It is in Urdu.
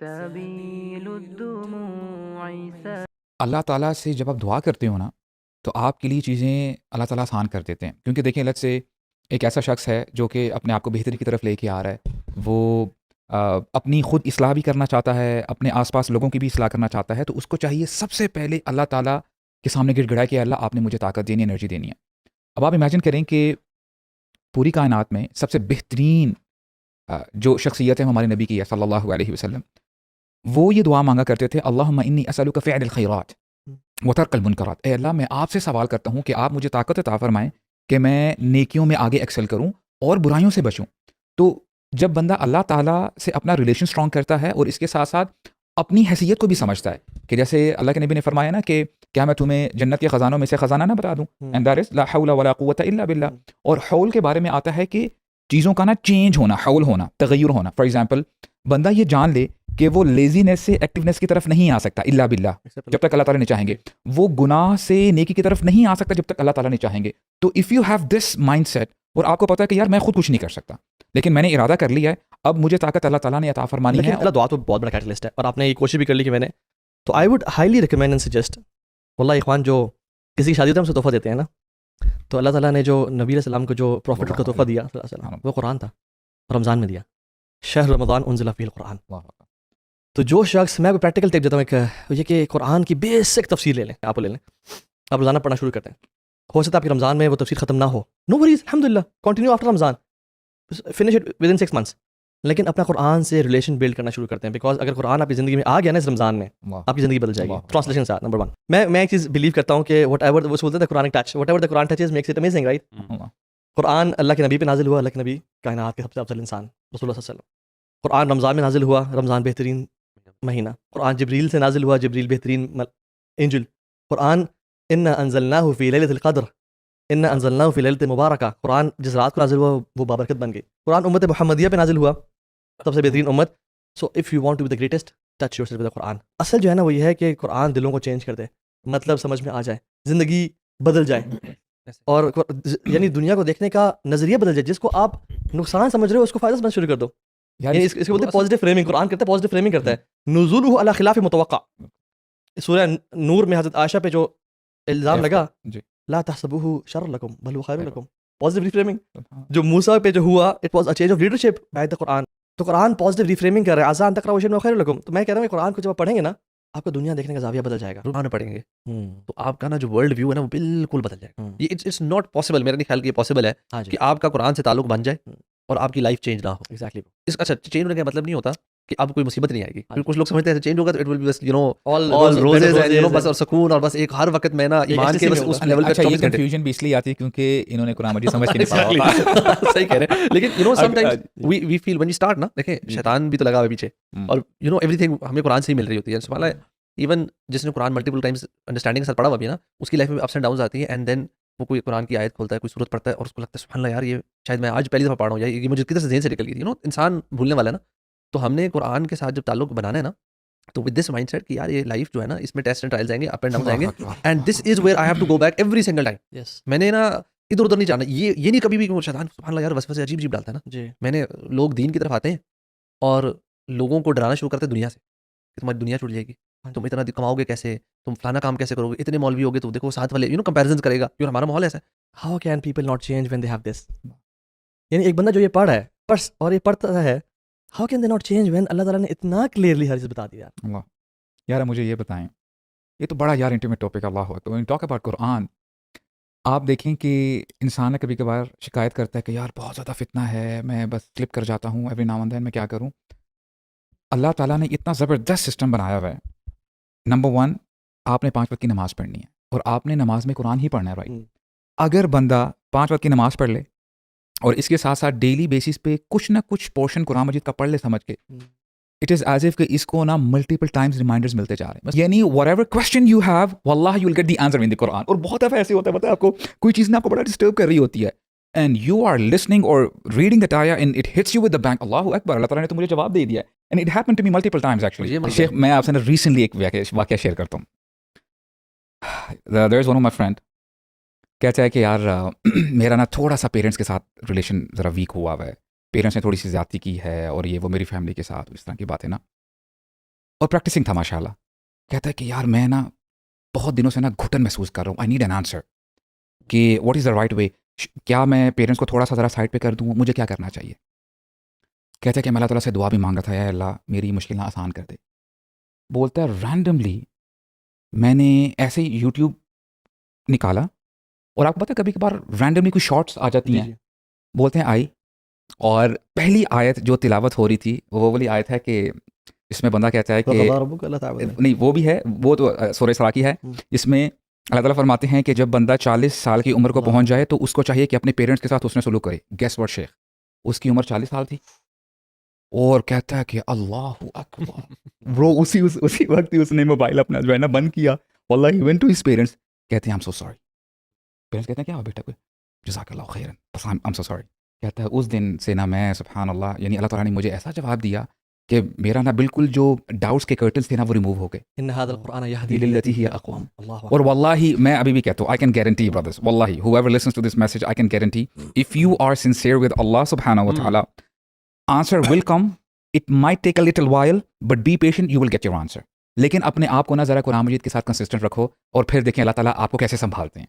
سبيل الدموع اللہ تعالیٰ سے جب آپ دعا کرتے ہو نا تو آپ کے لیے چیزیں اللہ تعالیٰ آسان کر دیتے ہیں، کیونکہ دیکھیں لت سے ایک ایسا شخص ہے جو کہ اپنے آپ کو بہتری کی طرف لے کے آ رہا ہے، وہ اپنی خود اصلاح بھی کرنا چاہتا ہے، اپنے آس پاس لوگوں کی بھی اصلاح کرنا چاہتا ہے، تو اس کو چاہیے سب سے پہلے اللہ تعالیٰ کے سامنے گڑ گڑائے کہ اللہ آپ نے مجھے طاقت دینی ہے، انرجی دینی ہے۔ اب آپ امیجن کریں کہ پوری کائنات میں سب سے بہترین جو شخصیت ہے ہمارے نبی کی ہے صلی اللہ علیہ وسلم، وہ یہ دعا مانگا کرتے تھے، اللہم انی اسألک فعل الخیرات وترک المنکرات، اے اللہ میں آپ سے سوال کرتا ہوں کہ آپ مجھے طاقت عطا فرمائیں کہ میں نیکیوں میں آگے ایکسل کروں اور برائیوں سے بچوں۔ تو جب بندہ اللہ تعالیٰ سے اپنا ریلیشن سٹرانگ کرتا ہے اور اس کے ساتھ ساتھ اپنی حیثیت کو بھی سمجھتا ہے کہ جیسے اللہ کے نبی نے فرمایا نا کہ کیا میں تمہیں جنت کے خزانوں میں سے خزانہ نہ بتا دوں، اینڈ دیٹ از لا حول ولا قوت الا باللہ۔ اور حول کے بارے میں آتا ہے کہ چیزوں کا نا چینج ہونا، حول ہونا، تغیر ہونا۔ فار ایگزامپل بندہ یہ جان لے کہ وہ لیزینس سے ایکٹیونیس کی طرف نہیں آ سکتا الا باللہ، جب تک اللہ تعالیٰ نے چاہیں گے، وہ گناہ سے نیکی کی طرف نہیں آ سکتا جب تک اللہ تعالیٰ نے چاہیں گے۔ تو if you have this mindset اور آپ کو پتا ہے کہ یار میں خود کچھ نہیں کر سکتا لیکن میں نے ارادہ کر لیا ہے، اب مجھے طاقت اللہ تعالیٰ نے عطا فرمانی ہے۔ لیکن دعا تو بہت بڑا کیٹلسٹ ہے، اور آپ نے یہ کوشش بھی کر لی کہ میں نے، تو I would highly recommend and suggest, واللہ اخوان جو کسی کی شادی ہوتا ہے ہم سے تحفہ دیتے ہیں نا، تو اللہ تعالیٰ نے جو نبی علیہ السلام کو جو پروفٹ کا تحفہ دیا صلی اللہ علیہ وسلم، وہ قرآن تھا، رمضان میں دیا، شہر رمضان انزل فیہ القرآن۔ تو جو شخص، میں پریکٹیکل ٹپ دیتا ہوں ایک، یہ کہ قرآن کی بیسک تفسیر لے لیں، آپ لے لیں، آپ روزانہ پڑھنا شروع کرتے ہیں، ہو سکتا ہے آپ کی رمضان میں وہ تفسیر ختم نہ ہو، نو وریز، الحمدللہ، continue after Ramzan, finish it with in 6 months، لیکن اپنا قرآن سے ریلیشن بلڈ کرنا شروع کرتے ہیں، بیکاز اگر قرآن آپ کی زندگی میں آ گیا نا اس رمضان میں، آپ کی زندگی بدل جائے گی ٹرانسلیشن کے ساتھ۔ نمبر 1 میں ایک چیز بلیو کرتا ہوں کہ وٹ ایور وہ بولتے ہیں Quran touch, whatever the Quran touches makes it amazing, right? Quran Allah کے نبی پہ نازل ہوا، اللہ کے نبی کائنات کے سب سے افضل انسان رسول اللہ صلی اللہ علیہ وسلم۔ قرآن رمضان میں نازل ہوا، رمضان بہترین مہینہ۔ قرآن جبریل سے نازل ہوا، جبریل بہترین اینجل۔ قرآن انا انزلناہ فی لیلۃ القدر، انا انزلناہ فی لیلۃ مبارکہ، قرآن جس رات کو نازل ہوا وہ بابرکت بن گئی۔ قرآن امت محمدیہ پہ نازل ہوا، سب سے بہترین امت۔ So if you want to be the greatest, touch yourself with Quran. اصل جو ہے نا وہ یہ ہے کہ قرآن دلوں کو چینج کر دے، مطلب سمجھ میں آ جائے، زندگی بدل جائے، اور یعنی دنیا کو دیکھنے کا نظریہ بدل جائے۔ جس کو آپ نقصان سمجھ رہے ہو اس کو فائدہ سمجھ شروع کر دو، یعنی اس کو بولتے ہیں پازیٹیو فریمنگ۔ قرآن کرتا ہے پازیٹیو فریمنگ کرتا ہے۔ نزولہ علی خلاف متوقع، سورہ نور میں حضرت عائشہ پہ جو الزام لگا، لا تحسبوہ شر لکم بل هو خیر لکم، پازیٹیو ریفریمنگ۔ جو موسیٰ پہ جو ہوا، it was a change of leadership by the Quran. تو قرآن پازیٹیو ریفریمنگ کر رہا ہے، عسیٰ ان تکرہوا شیئا وہو خیر لکم۔ تو میں کہہ رہا ہوں کہ قرآن کو جب آپ پڑھیں گے نا، آپ کو دنیا دیکھنے کا زاویہ بدل جائے گا، قرآن پڑھیں گے تو آپ کا نا جو ورلڈ ویو ہے نا وہ بالکل بدل جائے گا۔ یہ اٹس ناٹ پاسبل، میرے نہیں خیال کہ یہ پاسبل ہے کہ آپ کا قرآن سے تعلق بن جائے اور آپ کی لائف چینج نہ ہو۔ ایگزیکٹلی۔ اس کا چینج ہونے کا مطلب نہیں ہوتا کہ آپ کو کوئی مصیبت نہیں آئے گی، کیونکہ کچھ لوگ سمجھتے ہیں چینج ہوگا تو اٹ ول بی بس all all roses roses and بس اور سکون، اور بس ایک ہر وقت میں نا ایمان کے بس اس لیول پہ اچھا، یہ 24 گھنٹے۔ کنفیوژن بھی اس لیے آتی ہے کیونکہ انہوں نے قرآن مجید سمجھ کے نہیں پڑھا ہوتا۔ صحیح کہہ رہے ہیں، لیکن sometimes we feel when you start نا، دیکھیں شیطان بھی تو لگا ہوا ہے پیچھے، اور ایوری تھنگ ہمیں قرآن سے ہی مل رہی ہوتی ہے۔ سبحان اللہ، ایون جس نے قرآن ملٹیپل ٹائمز انڈرسٹینڈنگ کے ساتھ پڑھا ہوا بھی ہے نا، اس کی لائف میں اپس اینڈ ڈاؤنز آتی ہیں، اینڈ دین وہ کوئی قرآن کی آیت کھولتا ہے، کوئی سورت پڑھتا ہے اور اس کو لگتا ہے سبحان اللہ یار یہ شاید میں آج پہلی دفعہ پڑھ رہا ہوں، یا یہ مجھے کدھر سے ذہن سے نکل گئی تھی۔ انسان بھولنے والا ہے نا، تو ہم نے قرآن کے ساتھ جب تعلق بنانا ہے نا، تو ود دس مائنڈ سیٹ کہ یار یہ لائف جو ہے نا اس میں ٹیسٹ اینڈ ٹرائلز آئیں گے، اپ اینڈ ڈاؤنز آئیں گے، and this is where I have to go back every single time. میں نے نا ادھر ادھر نہیں جانا، یہ نہیں کبھی بھی شیطان سبحان اللہ یار وسوسے عجیب عجیب ڈالتا ہے نا۔ میں نے لوگ دین کی طرف آتے ہیں اور لوگوں کو ڈرانا شروع کرتے ہیں دنیا سے کہ تمہاری دنیا چھوٹ جائے گی، تم اتنا کماؤ گے کیسے، تم فلانا کام کیسے کرو گے، اتنے مولوی ہوگے تو دیکھو ساتھ والے کمپیریزن کرے گا، کیونکہ ہمارا ماحول ایسا ہے۔ How can people not change when they have this? یعنی ایک بندہ جو یہ پڑھ رہا ہے اور یہ پڑھتا ہے، how can they not change when Allah تعالیٰ نے اتنا کلیئرلی ہر چیز بتا دیا؟ یار مجھے یہ بتائیں، یہ تو بڑا یار انٹیمیٹ ٹاپک اللہ تو ٹاک اباؤٹ قرآن۔ آپ دیکھیں کہ انسان کبھی کبھار شکایت کرتا ہے کہ یار بہت زیادہ فتنہ ہے، میں بس سلپ کر جاتا ہوں ایوری ناؤ اینڈ دین، میں کیا کروں؟ اللہ تعالیٰ نے اتنا زبردست سسٹم بنایا ہوا ہے۔ نمبر 1، آپ نے 5 وقت کی نماز پڑھنی ہے اور آپ نے نماز میں قرآن ہی پڑھنا ہے، رائٹ؟ اگر بندہ 5 وقت کی نماز پڑھ لے اور اس کے ساتھ ساتھ ڈیلی بیسس پہ کچھ نہ کچھ پورشن قرآن مجید کا پڑھ لے سمجھ کے، اٹ از ایز اف کہ اس کو نا ملٹیپل ٹائمز ریمائنڈرز ملتے جا رہے ہیں، یعنی whatever question you have واللہ you will get the answer in the Quran. اور بہت دفعہ ایسے ہوتا ہے، پتہ ہے آپ کو، کوئی چیز نا آپ کو بڑا ڈسٹرب کر رہی ہوتی ہے اینڈ یو آر لسننگ اور ریڈنگ دیٹ آیا and it hits you with the bang, Allah اکبر، اللہ تعالیٰ نے تو مجھے جواب دے دیا ہے، and it happen to me multiple times actually. شیخ میں آپ سے ریسنٹلی ایک واقعہ شیئر کرتا ہوں۔ There is one of my friend کہتا ہے کہ یار میرا نا تھوڑا سا پیرنٹس کے ساتھ ریلیشن ذرا ویک ہوا ہوا ہے، پیرنٹس نے تھوڑی سی زیادتی کی ہے اور یہ وہ میری فیملی کے ساتھ اس طرح کی باتیں نا، اور پریکٹسنگ تھا ماشاء اللہ. کہتا ہے کہ یار میں نا بہت دنوں سے نا گھٹن محسوس کر رہا ہوں, آئی نیڈ این آنسر کہ what is the right way, کیا میں پیرنٹس کو تھوڑا سا ذرا سائڈ پہ کر دوں, مجھے کیا کرنا چاہیے. کہتا ہے کہ میں اللہ تعالیٰ سے دعا بھی مانگا تھا, یا اللہ میری مشکلیں آسان کر دے. بولتا ہے رینڈملی میں نے ایسے ہی یوٹیوب نکالا, اور آپ کو پتہ ہے کبھی کبھار رینڈملی کوئی شارٹس آ جاتی ہیں, بولتے ہیں آئی, اور پہلی آیت جو تلاوت ہو رہی تھی وہ والی آیت ہے کہ اس میں بندہ کہتا ہے کہ نہیں وہ بھی ہے, وہ تو سورہ اسراء کی ہے. اس میں اللہ تعالیٰ فرماتے ہیں کہ جب بندہ 40 سال کی عمر کو پہنچ جائے تو اس کو چاہیے کہ اپنے پیرنٹس کے ساتھ اس نے سلوک کرے. گیس واٹ شیخ, اس کی عمر 40 سال تھی, اور کہتا ہے کہ اللہ اکبر برو, اسی وقت ہی اس نے موبائل اپنا جو ہے نا بند کیا. واللہ ہی went to his parents, کہتے ہیں I'm so sorry. پیرنٹس کہتے ہیں کیا ہوا بیٹا, کوئی جزاک اللہ خیرن, بس I'm so sorry. کہتا ہے اس دن سے نا میں سبحان اللہ, یعنی اللہ تعالیٰ نے مجھے ایسا جواب دیا کہ میرا نا بالکل جو ڈاؤٹس کے کرٹنس تھے نا وہ ریموو ہو گئے. ان هذا القرآن یہدی يهدي للتی للتي ہی هي اقوم. اقوام. اور واللہ میں ابھی بھی کہتا ہوں, I can guarantee brothers, واللہ whoever listens to this message, I can guarantee if you are sincere with Allah subhanahu wa ta'ala, answer will come. It might take a little while, but be patient, you will get your answer. لیکن اپنے آپ کو نا ذرا قرآن مجید کے ساتھ کنسسٹنٹ رکھو, اور پھر دیکھیں اللہ تعالیٰ آپ کو کیسے سنبھالتے ہیں.